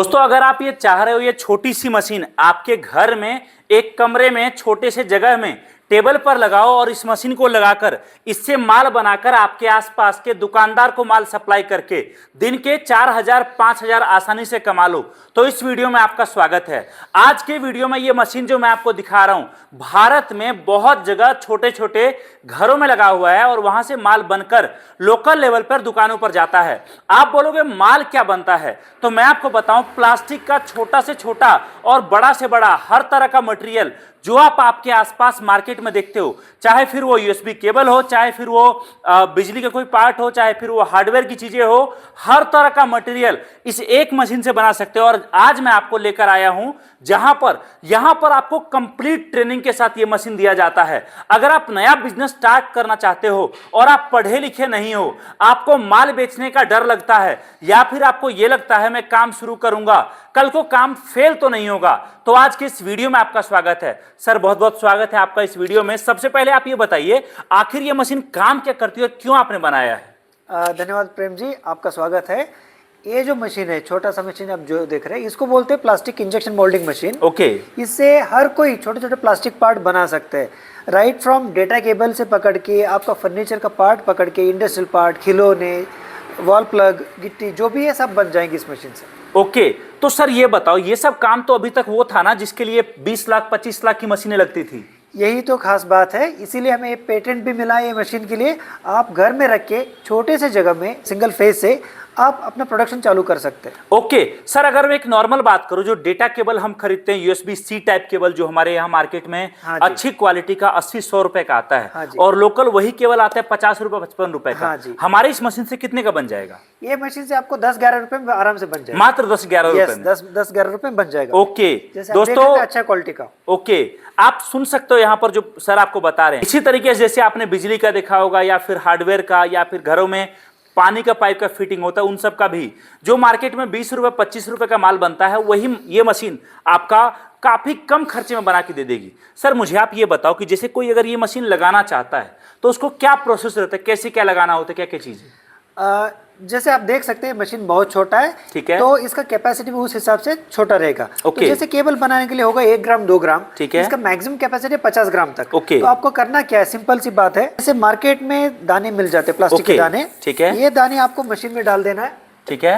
दोस्तों अगर आप ये चाह रहे हो ये छोटी सी मशीन आपके घर में एक कमरे में छोटे से जगह में टेबल पर लगाओ और इस मशीन को लगाकर इससे माल बनाकर आपके आसपास के दुकानदार को माल सप्लाई करके दिन के 4,000 5,000 आसानी से कमा लो, तो इस वीडियो में आपका स्वागत है। आज के वीडियो में ये मशीन जो मैं आपको दिखा रहा हूं भारत में बहुत जगह छोटे छोटे घरों में लगा हुआ है और वहां से माल बनकर लोकल लेवल पर दुकानों पर जाता है। आप बोलोगे माल क्या बनता है, तो मैं आपको बताऊं प्लास्टिक का छोटा से छोटा और बड़ा से बड़ा हर तरह का मटेरियल जो आप आपके आसपास मार्केट में देखते हो, चाहे फिर वो यूएसबी केबल हो, चाहे फिर वो बिजली का कोई पार्ट हो, चाहे फिर वो हार्डवेयर की चीजें हो, हर तरह का मटेरियल इस एक मशीन से बना सकते हो। और आज मैं आपको लेकर आया हूं यहां पर आपको कंप्लीट ट्रेनिंग के साथ ये मशीन दिया जाता है। अगर आप नया बिजनेस स्टार्ट करना चाहते हो और आप पढ़े लिखे नहीं हो, आपको माल बेचने का डर लगता है या फिर आपको यह लगता है मैं काम शुरू करूंगा कल को काम फेल तो नहीं होगा, तो आज के इस वीडियो में आपका स्वागत है। सर बहुत बहुत स्वागत है आपका इस वीडियो में। सबसे पहले आप ये बताइए आखिर ये मशीन काम क्या करती है और क्यों आपने बनाया है? धन्यवाद प्रेम जी, आपका स्वागत है। ये जो मशीन है, छोटा सा मशीन आप जो देख रहे हैं, इसको बोलते हैं plastic injection moulding machine. Okay. इससे हर कोई छोटे छोटे प्लास्टिक पार्ट बना सकते हैं, राइट फ्रॉम डेटा केबल से पकड़ के आपका फर्नीचर का पार्ट पकड़ के इंडस्ट्रियल पार्ट, खिलौने, वॉल प्लग, गिट्टी, जो भी है सब बन जाएंगे इस मशीन से। ओके तो सर ये बताओ, ये सब काम तो अभी तक वो था ना जिसके लिए 20 लाख 25 लाख की मशीनें लगती थी? यही तो खास बात है, इसीलिए हमें पेटेंट भी मिला है ये मशीन के लिए। आप घर में रख के छोटे से जगह में सिंगल फेज से आप अपना प्रोडक्शन चालू कर सकते हैं। ओके सर, अगर मैं एक नॉर्मल बात करूं, जो डेटा केबल हम खरीदते हैं यूएसबी सी टाइप केबल जो हमारे यहाँ मार्केट में अच्छी क्वालिटी का 80-100 रुपए का आता है, और लोकल वही केबल आता है 50 रुपए 55 रुपए का। हमारे इस मशीन से कितने का बन जाएगा? ये मशीन से आपको 10-11 रुपए में आराम से बन जाएगा। मात्र 10-11 रुपए में? 10-11 रुपए में बन जाएगा। ओके दोस्तों, अच्छा क्वालिटी का। ओके, आप सुन सकते हो यहाँ पर जो सर आपको बता रहे हैं। इसी तरीके से जैसे आपने बिजली का देखा होगा या फिर हार्डवेयर का या फिर घरों में पानी का पाइप का फिटिंग होता है, उन सब का भी जो मार्केट में 20 रुपए 25 रुपए का माल बनता है, वही ये मशीन आपका काफी कम खर्चे में बना के दे देगी। सर मुझे आप ये बताओ कि जैसे कोई अगर ये मशीन लगाना चाहता है तो उसको क्या प्रोसेस रहता है, कैसे क्या लगाना होता है, क्या क्या चीजें? जैसे आप देख सकते हैं मशीन बहुत छोटा है, ठीक है, तो इसका कैपेसिटी भी उस हिसाब से छोटा रहेगा। ओके। तो जैसे केबल बनाने के लिए होगा 1 ग्राम 2 ग्राम, ठीक है, इसका मैक्सिमम कैपेसिटी 50 ग्राम तक। ओके। तो आपको करना क्या है, सिंपल सी बात है, जैसे मार्केट में दाने मिल जाते हैं, प्लास्टिक के दाने, ठीक है, ये दाने आपको मशीन में डाल देना है। ठीक है,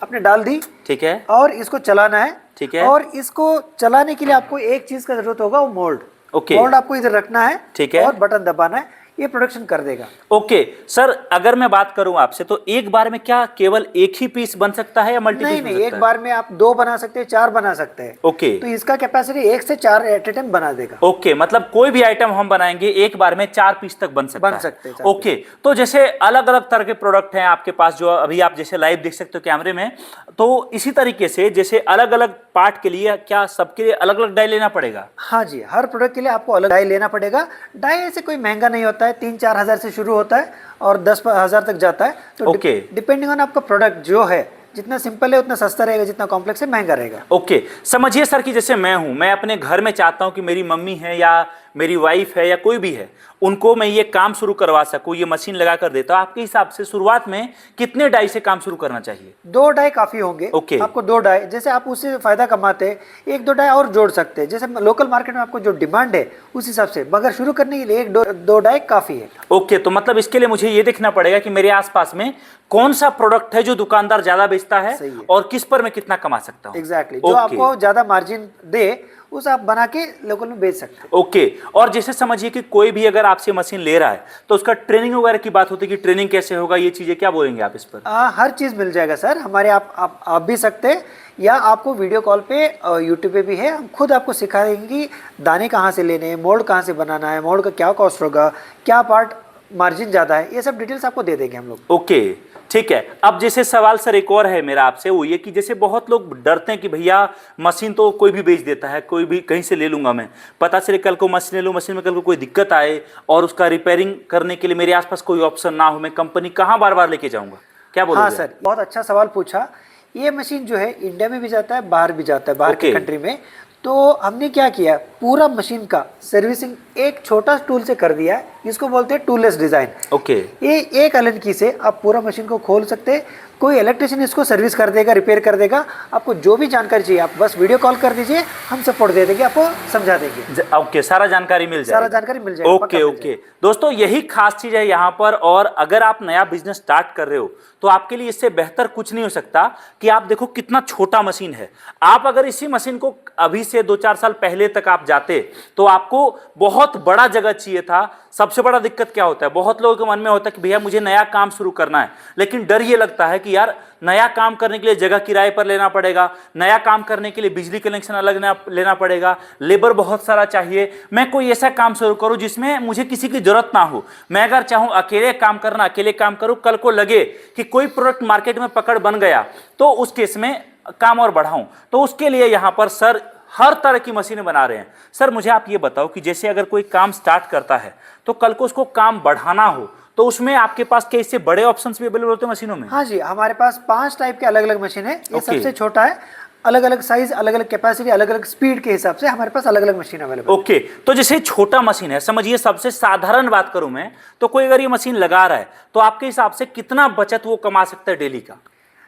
आपने डाल दी, ठीक है, और इसको चलाना है, ठीक है, और इसको चलाने के लिए आपको एक चीज का जरूरत होगा, वो मोल्ड। ओके। मोल्ड आपको इधर रखना है, ठीक है, और बटन दबाना है, ये प्रोडक्शन कर देगा। ओके सर, अगर मैं बात करूं आपसे तो एक बार में क्या केवल एक ही पीस बन सकता है या मल्टी पीस? नहीं, एक बार में आप 2 बना सकते हैं, 4 बना सकते हैं। ओके। तो इसका कैपेसिटी 1 से 4 एट ए टाइम बना देगा। ओके, मतलब कोई भी आइटम हम बनाएंगे एक बार में 4 पीस तक बन सकते हैं। ओके, तो जैसे अलग अलग तरह के प्रोडक्ट हैं आपके पास जो अभी आप जैसे लाइव देख सकते हो कैमरे में, तो इसी तरीके से जैसे अलग अलग पार्ट के लिए क्या सबके लिए अलग अलग डाई लेना पड़ेगा? हाँ जी, हर प्रोडक्ट के लिए आपको अलग डाई लेना पड़ेगा। डाई ऐसे कोई महंगा नहीं होता है, 3-4 हजार से शुरू होता है और 10,000 तक जाता है। तो डिपेंडिंग ऑन आपका प्रोडक्ट जो है, जितना सिंपल है उतना सस्ता रहेगा, जितना कॉम्प्लेक्स है महंगा रहेगा। ओके, समझिए सर कि जैसे मैं हूं, मैं अपने घर में चाहता हूं कि मेरी मम्मी है या मेरी वाइफ है या कोई भी है, उनको मैं ये काम शुरू करवा सकूं, ये मशीन लगा कर देता हूं। आपके हिसाब से शुरुआत में कितने डाई से काम शुरू करना चाहिए? 2 डाई काफी होंगे। ओके। आपको 2 डाई, जैसे आप उससे फायदा कमाते हैं, 1-2 डाई और जोड़ सकते हैं, जैसे लोकल मार्केट में आपको जो डिमांड है उस हिसाब से, मगर शुरू करने के लिए 1-2 डाई काफी है। ओके, तो मतलब इसके लिए मुझे ये देखना पड़ेगा कि मेरे आसपास में कौन सा प्रोडक्ट है जो दुकानदार ज्यादा बेचता है और किस पर मैं कितना कमा सकता हूँ। एग्जैक्टली, जो आपको ज्यादा मार्जिन दे उस आप बना के लोकल में बेच सकते हैं। ओके, और जैसे समझिए कि कोई भी अगर आपसे मशीन ले रहा है तो उसका ट्रेनिंग वगैरह की बात होती है कि ट्रेनिंग कैसे होगा, ये चीजें क्या बोलेंगे आप इस पर? हर चीज मिल जाएगा सर हमारे। आप भी सकते हैं, या आपको वीडियो कॉल पे यूट्यूब पे भी है, हम खुद आपको सिखाएंगे कि दाने कहाँ से लेने हैं, मोल्ड कहाँ से बनाना है, मोल्ड का क्या कॉस्ट होगा, क्या पार्ट मार्जिन ज्यादा है, ये सब डिटेल्स आपको दे देंगे हम लोग। ओके, ठीक है। अब जैसे सवाल सर एक और है मेरा आपसे, वो ये कि जैसे बहुत लोग डरते हैं कि भैया मशीन तो कोई भी बेच देता है, कोई भी कहीं से ले लूंगा मैं, पता चले कल को मशीन ले लूँ, मशीन में कल को कोई दिक्कत आए और उसका रिपेयरिंग करने के लिए मेरे आसपास कोई ऑप्शन ना हो, मैं कंपनी कहाँ बार बार लेके जाऊँगा, क्या बोलोगे? हाँ सर, बहुत अच्छा सवाल पूछा। ये मशीन जो है इंडिया में भी जाता है, बाहर भी जाता है, बाहर के कंट्री में। तो हमने क्या किया, पूरा मशीन का सर्विसिंग एक छोटा टूल से कर दिया है। इसको बोलते हैं टूलेस डिजाइन। ओके। ये एक एलन की से आप पूरा मशीन को खोल सकते हैं, कोई इलेक्ट्रिशियन इसको सर्विस कर देगा, रिपेयर कर देगा। आपको जो भी जानकारी चाहिए आप बस वीडियो कॉल कर दीजिए, हम सपोर्ट दे देंगे, आपको समझा देंगे। ओके, सारा जानकारी मिल जाएगा। सारा जानकारी मिल जाएगा। ओके ओके दोस्तों, यही खास चीज है यहाँ पर। और अगर आप नया बिजनेस स्टार्ट कर रहे हो तो आपके लिए इससे बेहतर कुछ नहीं हो सकता कि आप देखो कितना छोटा मशीन है। आप अगर इसी मशीन को अभी से 2-4 साल पहले तक आप जाते तो आपको बहुत बड़ा जगह चाहिए था। सबसे बड़ा दिक्कत क्या होता है, बहुत लोगों के मन में होता है कि भैया मुझे नया काम शुरू करना है, लेकिन डर ये लगता है कि यार नया काम करने के लिए जगह किराए पर लेना पड़ेगा, नया काम करने के लिए बिजली कनेक्शन अलग लेना पड़ेगा, लेबर बहुत सारा चाहिए। मैं कोई ऐसा काम शुरू करूं जिसमें मुझे किसी की जरूरत ना हो, मैं अगर चाहूं अकेले काम करना, अकेले काम करूं, कल को लगे कि कोई प्रोडक्ट मार्केट में पकड़ बन गया तो उस केस में काम और बढ़ाऊं। तो उसके लिए यहां पर सर हर तरह की मशीनें बना रहे हैं। सर मुझे आप ये बताओ कि जैसे अगर कोई काम स्टार्ट करता है तो कल को उसको काम बढ़ाना हो तो उसमें आपके पास क्या इससे बड़े ऑप्शंस भी अवेलेबल होते हैं मशीनों में? हाँ जी, हमारे पास 5 टाइप के अलग अलग मशीन है। ये Okay. सबसे छोटा है, अलग अलग साइज, अलग अलग कैपेसिटी, अलग अलग स्पीड के हिसाब से हमारे पास अलग अलग मशीन अवेलेबल है। ओके तो जैसे छोटा मशीन है, समझिए सबसे साधारण बात करूं मैं तो कोई अगर ये मशीन लगा रहा है तो आपके हिसाब से कितना बचत वो कमा सकता है डेली का?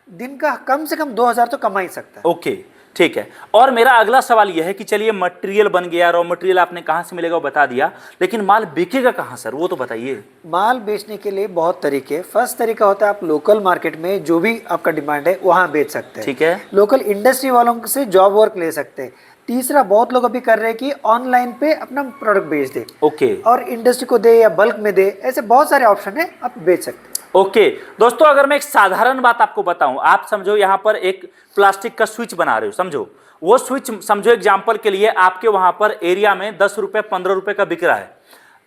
दिन का कम से कम 2000 तो कमा ही सकता है। ओके ठीक है। और मेरा अगला सवाल यह है कि चलिए मटेरियल बन गया, रॉ मटेरियल आपने कहां से मिलेगा वो बता दिया, लेकिन माल बिकेगा कहां सर, वो तो बताइए। माल बेचने के लिए बहुत तरीके। फर्स्ट तरीका होता है आप लोकल मार्केट में जो भी आपका डिमांड है वहां बेच सकते हैं। ठीक है। लोकल इंडस्ट्री वालों से जॉब वर्क ले सकते हैं। तीसरा बहुत लोग अभी कर रहे हैं कि ऑनलाइन पे अपना प्रोडक्ट बेच दे, ओके और इंडस्ट्री को दे या बल्क में दे, ऐसे बहुत सारे ऑप्शन है, आप बेच सकते हैं। ओके दोस्तों, अगर मैं एक साधारण बात आपको बताऊं, आप समझो यहां पर एक प्लास्टिक का स्विच बना रहे हो, समझो वो स्विच, समझो एग्जांपल के लिए आपके वहां पर एरिया में 10 रुपए 15 रुपए का बिक रहा है।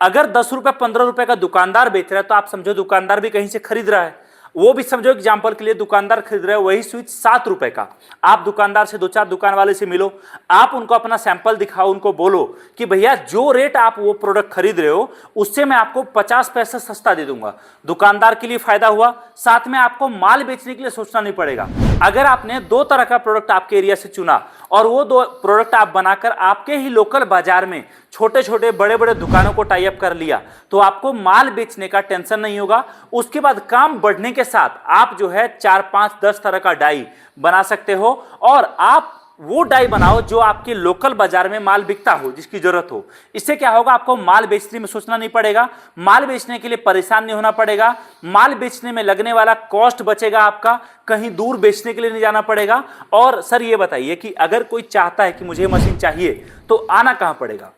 अगर 10 रुपए 15 रुपए का दुकानदार बेच रहा है तो आप समझो दुकानदार भी कहीं से खरीद रहा है, वो भी समझो एग्जांपल के लिए दुकानदार खरीद रहे हैं वही स्विच 7 रुपए का। आप दुकानदार से 2-4 दुकान वाले से मिलो, आप उनको अपना सैंपल दिखाओ, उनको बोलो कि भैया जो रेट आप वो प्रोडक्ट खरीद रहे हो उससे मैं आपको 50 पैसे सस्ता दे दूंगा। दुकानदार के लिए फायदा हुआ, साथ में आपको माल बेचने के लिए सोचना नहीं पड़ेगा। अगर आपने 2 तरह का प्रोडक्ट आपके एरिया से चुना और वो 2 प्रोडक्ट आप बनाकर आपके ही लोकल बाजार में छोटे छोटे बड़े बड़े दुकानों को टाई अप कर लिया तो आपको माल बेचने का टेंशन नहीं होगा। उसके बाद काम बढ़ने के साथ आप जो है 4, 5, 10 तरह का डाई बना सकते हो, और आप वो डाई बनाओ जो आपके लोकल बाजार में माल बिकता हो, जिसकी जरूरत हो। इससे क्या होगा, आपको माल बेचने में सोचना नहीं पड़ेगा, माल बेचने के लिए परेशान नहीं होना पड़ेगा, माल बेचने में लगने वाला कॉस्ट बचेगा आपका, कहीं दूर बेचने के लिए नहीं जाना पड़ेगा। और सर ये बताइए कि अगर कोई चाहता है कि मुझे मशीन चाहिए तो आना कहां पड़ेगा?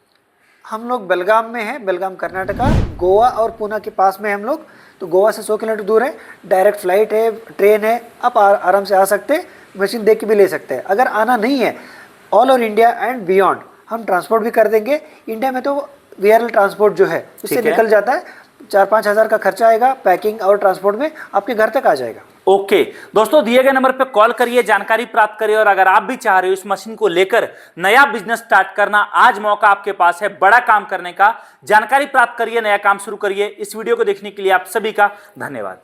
हम लोग बेलगाम में हैं, बेलगाम कर्नाटका, गोवा और पुणे के पास में हम लोग। तो गोवा से 100 किलोमीटर दूर है, डायरेक्ट फ्लाइट है, ट्रेन है, आप आराम से आ सकते हैं, मशीन देख के भी ले सकते हैं। अगर आना नहीं है, all over India and beyond हम ट्रांसपोर्ट भी कर देंगे। इंडिया में तो वीआरएल ट्रांसपोर्ट जो है उससे निकल जाता है, 4-5 हज़ार का खर्चा आएगा, पैकिंग और ट्रांसपोर्ट में आपके घर तक आ जाएगा। ओके दोस्तों, दिए गए नंबर पर कॉल करिए, जानकारी प्राप्त करिए। और अगर आप भी चाह रहे हो इस मशीन को लेकर नया बिजनेस स्टार्ट करना, आज मौका आपके पास है बड़ा काम करने का। जानकारी प्राप्त करिए, नया काम शुरू करिए। इस वीडियो को देखने के लिए आप सभी का धन्यवाद।